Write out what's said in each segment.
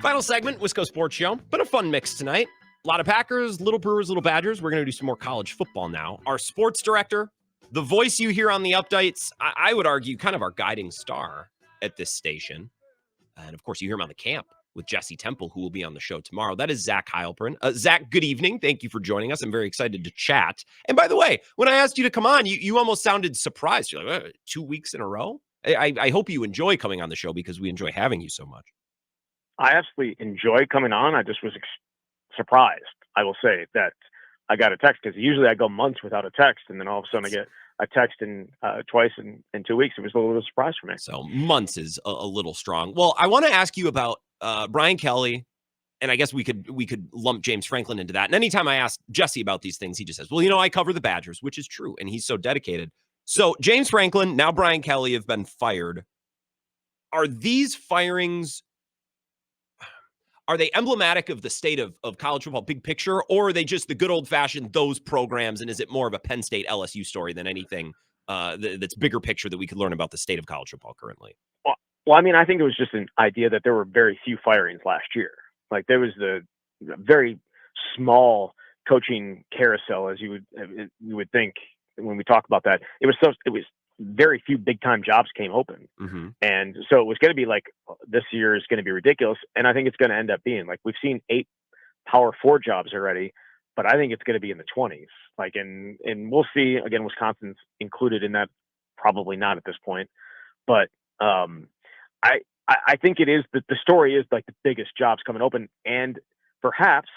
Final segment, Wisco Sports Show. Been a fun mix tonight. A lot of Packers, little Brewers, little Badgers. We're going to do some more college football now. Our sports director, the voice you hear on the updates, I would argue kind of our guiding star at this station. And of course, you hear him on the camp with Jesse Temple, who will be on the show tomorrow. That is Zach Heilprin. Zach, good evening. Thank you for joining us. I'm very excited to chat. And by the way, when I asked you to come on, you almost sounded surprised. You're like, 2 weeks in a row? I hope you enjoy coming on the show because we enjoy having you so much. I absolutely enjoy coming on. I just was surprised, I will say, that I got a text, because usually I go months without a text, and then all of a sudden I get a text twice in 2 weeks. It was a little surprise for me. So months is a little strong. Well, I want to ask you about Brian Kelly, and I guess we could lump James Franklin into that. And anytime I ask Jesse about these things, he just says, well, I cover the Badgers, which is true, and he's so dedicated. So James Franklin, now Brian Kelly have been fired. Are these firings, are they emblematic of the state of college football big picture, or are they just the good old-fashioned those programs, and is it more of a Penn State LSU story than anything that's bigger picture that we could learn about the state of college football currently? Well, I mean, I think it was just an idea that there were very few firings last year. Like, there was the very small coaching carousel, as you would think when we talk about that. It was very few big time jobs came open. Mm-hmm. And so it was going to be like, this year is going to be ridiculous. And I think it's going to end up being like, we've seen 8 Power 4 jobs already, but I think it's going to be in the 20s. Like, and we'll see. Again, Wisconsin's included in that, probably not at this point, but I think it is that the story is like the biggest jobs coming open, and perhaps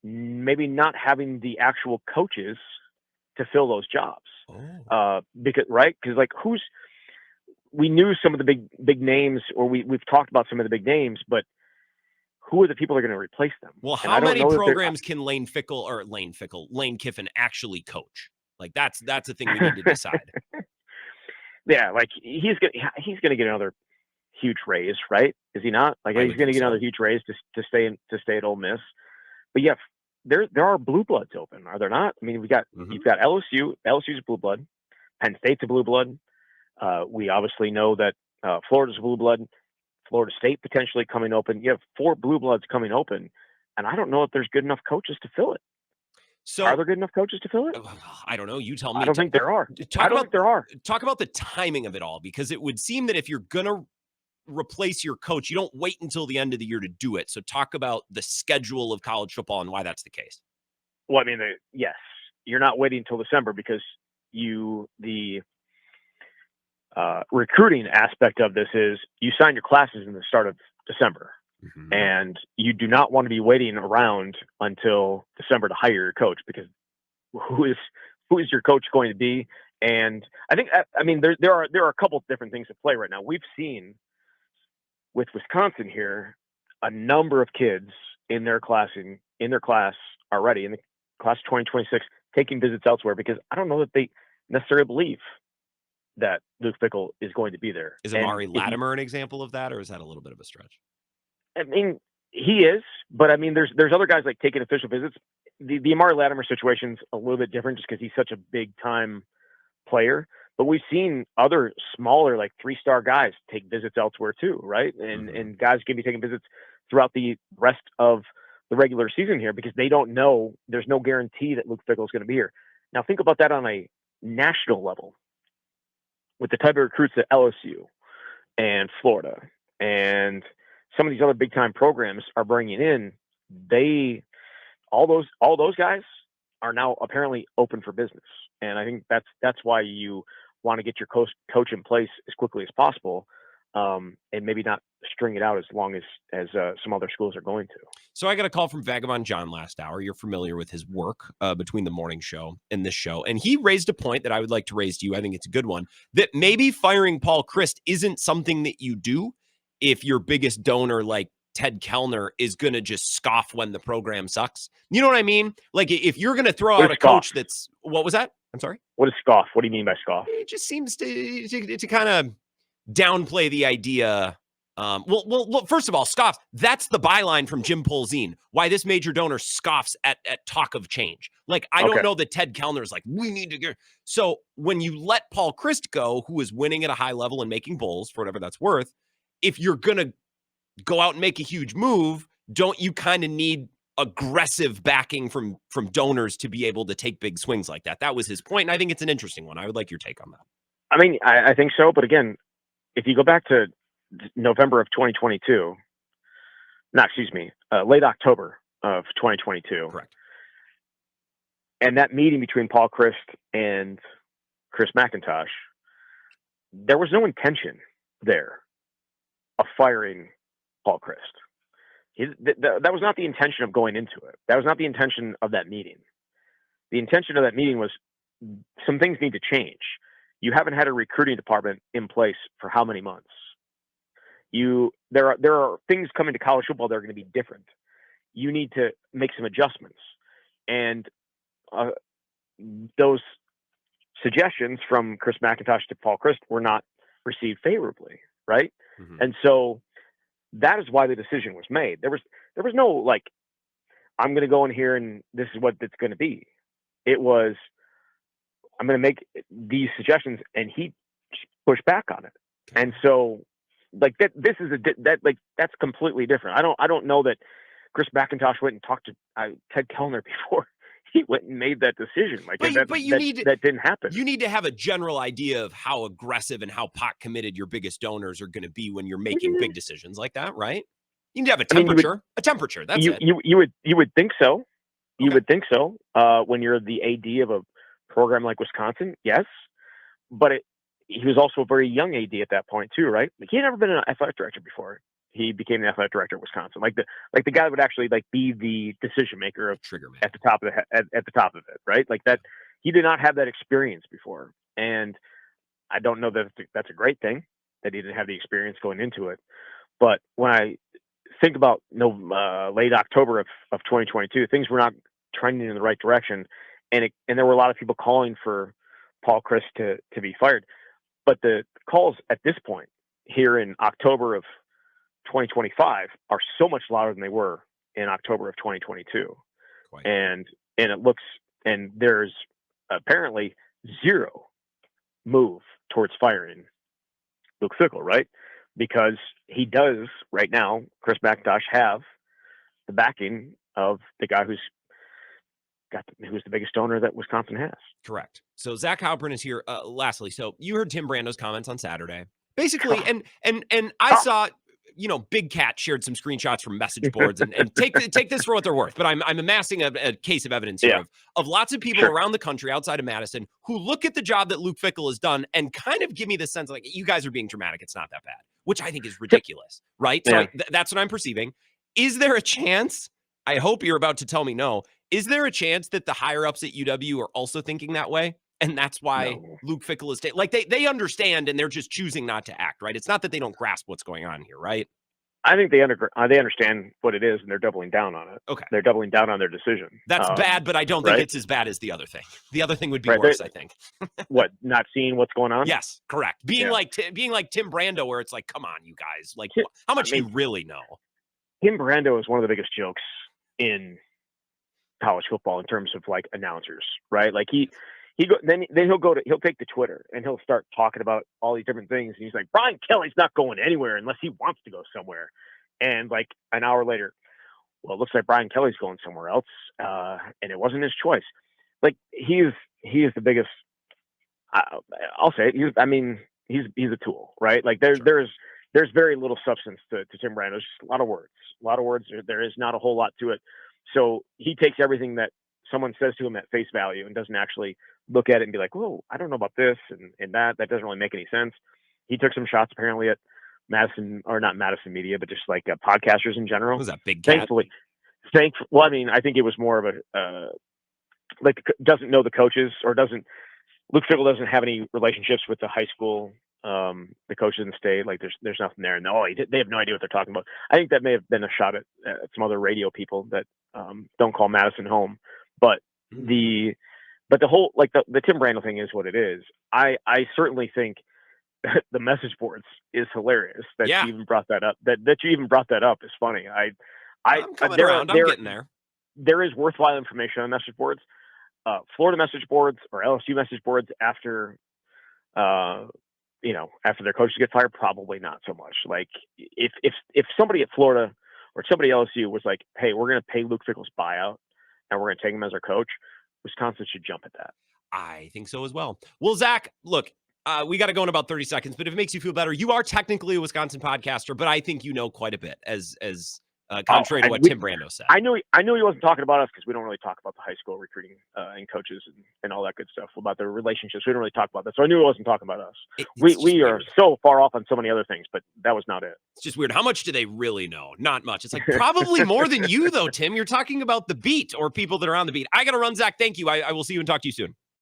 maybe not having the actual coaches to fill those jobs. Because like we knew some of the big names, or we've talked about some of the big names, but who are the people that are going to replace them? Well, how many programs can Lane Kiffin actually coach? Like, that's the thing we need to decide. Yeah, like he's gonna get another huge raise, right? Is he not? Like, he's going to get another huge raise to stay at Ole Miss. But yeah, there are blue bloods open, are there not? I mean, you've got LSU. LSU's a blue blood. Penn State's a blue blood. We obviously know that Florida's a blue blood. Florida State potentially coming open. You have 4 blue bloods coming open, and I don't know if there's good enough coaches to fill it. So, are there good enough coaches to fill it? I don't know. You tell me. I don't think there are. Talk about the timing of it all, because it would seem that if you're going to replace your coach, you don't wait until the end of the year to do it. So talk about the schedule of college football and why that's the case. Well, I mean, yes, you're not waiting until December, because the recruiting aspect of this is you sign your classes in the start of December. Mm-hmm. And you do not want to be waiting around until December to hire your coach, because who is your coach going to be? And I mean, there are a couple of different things at play right now. We've seen with Wisconsin here a number of kids in their class already, in the class of 2026, taking visits elsewhere, because I don't know that they necessarily believe that Luke Fickell is going to be there. Is Amari Latimer an example of that, or is that a little bit of a stretch? I mean, he is, but I mean, there's other guys like taking official visits. The Amari Latimer situation's a little bit different just because he's such a big time player. But we've seen other smaller, like 3-star guys take visits elsewhere too, right? And guys can be taking visits throughout the rest of the regular season here, because they don't know. There's no guarantee that Luke Fickell is going to be here. Now think about that on a national level, with the type of recruits that LSU and Florida and some of these other big time programs are bringing in. All those guys are now apparently open for business, and I think that's why you want to get your coach in place as quickly as possible, and maybe not string it out as long as some other schools are going to. So I got a call from Vagabond John last hour. You're familiar with his work between the morning show and this show, and he raised a point that I would like to raise to you. I think it's a good one, that maybe firing Paul Chryst isn't something that you do if your biggest donor, like Ted Kellner, is going to just scoff when the program sucks. You know what I mean? Like, if you're going to throw out a coach that's, what was that? I'm sorry? What is scoff? What do you mean by scoff? It just seems to kind of downplay the idea. Well, first of all, scoffs. That's the byline from Jim Polzine. Why this major donor scoffs at talk of change. Like, I don't know that Ted Kellner is like, we need to get. So when you let Paul Chryst go, who is winning at a high level and making bowls for whatever that's worth, if you're going to go out and make a huge move, don't you kind of need aggressive backing from donors to be able to take big swings like that? That was his point, and I think it's an interesting one. I would like your take on that. I mean, I think so, but again, if you go back to November of 2022, late October of 2022, correct, and that meeting between Paul Chryst and Chris McIntosh, there was no intention there of firing Paul Chryst. That was not the intention of going into it. That was not the intention of that meeting. The intention of that meeting was some things need to change. You haven't had a recruiting department in place for how many months? There are things coming to college football that are going to be different. You need to make some adjustments, and those suggestions from Chris McIntosh to Paul Chryst were not received favorably, right? Mm-hmm. And so that is why the decision was made. There was no like, I'm going to go in here and this is what it's going to be. It was, I'm going to make these suggestions, and he pushed back on it. And so, like that's completely different. I don't know that Chris McIntosh went and talked to Ted Kellner before he went and made that decision. Like, that didn't happen. You need to have a general idea of how aggressive and how pot committed your biggest donors are going to be when you're making big decisions like that, right? You need to have a temperature. That's it. You would think so. You would think so. When you're the AD of a program like Wisconsin, yes. But he was also a very young AD at that point too, right? Like, he had never been an athletic director before he became the athletic director of Wisconsin. Like the guy would actually like be the decision maker of trigger man at the top of it, right? Like that, he did not have that experience before, and I don't know that that's a great thing that he didn't have the experience going into it. But when I think about late October of 2022, things were not trending in the right direction, and there were a lot of people calling for Paul Chryst to be fired. But the calls at this point here in October of 2025 are so much louder than they were in October of 2022. Quite. And there's apparently zero move towards firing Luke Fickell, right? Because he does right now, Chris McIntosh, have the backing of the guy who's the biggest donor that Wisconsin has. Correct. So Zach Heilprin is here. Lastly, so you heard Tim Brando's comments on Saturday, basically, and I saw, Big Cat shared some screenshots from message boards, and take this for what they're worth. But I'm amassing a case of evidence here of lots of people around the country outside of Madison who look at the job that Luke Fickell has done and kind of give me the sense like, you guys are being dramatic. It's not that bad, which I think is ridiculous, right? So that's what I'm perceiving. Is there a chance? I hope you're about to tell me no. Is there a chance that the higher ups at UW are also thinking that way? And that's why Luke Fickell is like they understand and they're just choosing not to act, right? It's not that they don't grasp what's going on here, right? I think they understand what it is and they're doubling down on it. Okay. They're doubling down on their decision. That's bad, but I don't think it's as bad as the other thing. The other thing would be worse, I think. What, not seeing what's going on? Yes, correct. Being like Tim Brando, where it's like, come on, you guys. Like, how much do you really know? Tim Brando is one of the biggest jokes in college football in terms of like announcers, right? Like he'll take to Twitter and he'll start talking about all these different things, and he's like, Brian Kelly's not going anywhere unless he wants to go somewhere. And like an hour later, well, it looks like Brian Kelly's going somewhere else, and it wasn't his choice. Like he is the biggest. I'll say it. He's a tool, right? Like there's very little substance to Tim Brando. It's just a lot of words. There is not a whole lot to it. So he takes everything that someone says to him at face value and doesn't actually look at it and be like, whoa, I don't know about this and that. That doesn't really make any sense. He took some shots apparently at Madison, or not Madison media, but just like podcasters in general. Was that Big Cat? Well, I mean, I think it was more of a, doesn't know the coaches, or Luke Fickell doesn't have any relationships with the high school, the coaches in the state. Like there's nothing there. No, they have no idea what they're talking about. I think that may have been a shot at some other radio people that don't call Madison home. But the whole, like the Tim Brando thing is what it is. I certainly think that the message boards is hilarious that you even brought that up. That you even brought that up is funny. I'm coming around. I'm getting there. There is worthwhile information on message boards. Florida message boards or LSU message boards after after their coaches get fired, probably not so much. Like if somebody at Florida or somebody at LSU was like, hey, we're going to pay Luke Fickell's buyout and we're going to take him as our coach, Wisconsin should jump at that. I think so as well. Well, Zach, look, we got to go in about 30 seconds, but if it makes you feel better, you are technically a Wisconsin podcaster, but I think you know quite a bit, as contrary to what Tim Brando said. I knew he wasn't talking about us because we don't really talk about the high school recruiting and coaches and all that good stuff about their relationships. We don't really talk about that. So I knew he wasn't talking about us. We are so far off on so many other things, but that was not it. It's just weird. How much do they really know? Not much. It's like probably more than you, though, Tim. You're talking about the beat or people that are on the beat. I got to run, Zach. Thank you. I will see you and talk to you soon.